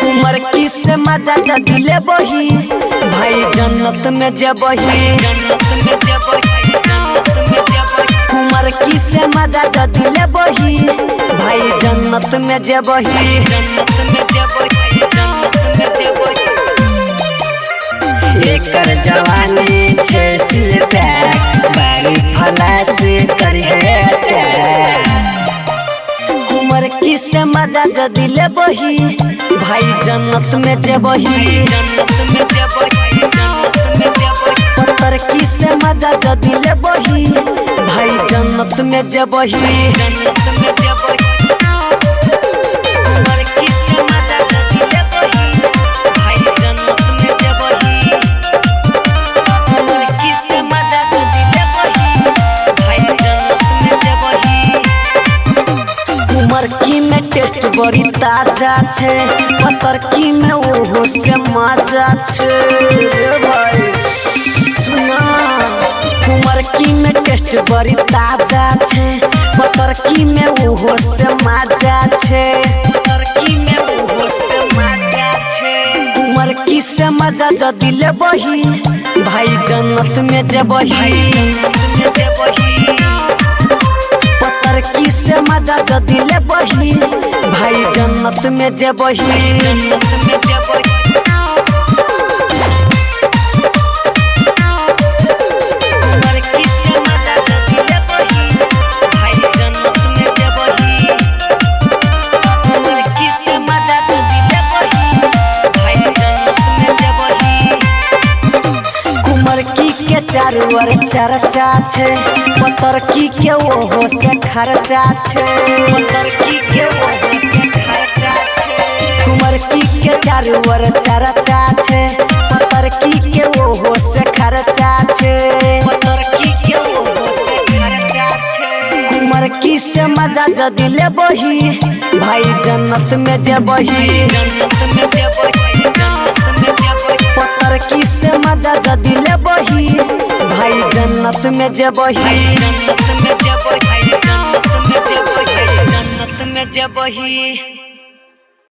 उमर किससे मजा दिले बही भाई जन्नत में जबही उमर किससे मजा दिले बही भाई जन्नत में जबही एकर जवानी छे सिल पैक बारी फला से करिए उमर किससे मजा दिले बही भाई जन्नत में जबही पत्थर किससे मजा दिले बही भाई जन्नत में जबही उमर किससे मजा दिले बही भाई जन्नत में जबही उमर किससे मजा दिले बही भाई जन्नत में जबही उमर की में टेस्ट बड़ी ताजा छे पत्थर की में ओहो से मजा छे रे भाई सुना उमर की में टेस्ट बड़ी ताजा छे पत्थर की में ओहो से मजा छे पत्थर की में ओहो से मजा छे उमर की से मजा दिले बही भाई जन्नत में जबही पत्थर की से मजा दिले बही भाई जन्नत में जबही उमर की से मजा दिले बही भाई जन्नत में जबही उमर की से मजा दिले बही भाई जन्नत में जबही उमर की के चारों ओर चर्चा छे पत्थर की के ओहो से खर्चा छे पत्थर की के ओहो से खर्चा छे उमर की के चारों ओर चर्चा छे पत्थर की के ओहो से खर्चा छे पत्थर की के ओहो से खर्चा छे उमर की से मजा दिले बही भाई जन्नत में जबही पत्थर की से मजा दिले बही भाई जन्नत में जबही जन्नत में जबही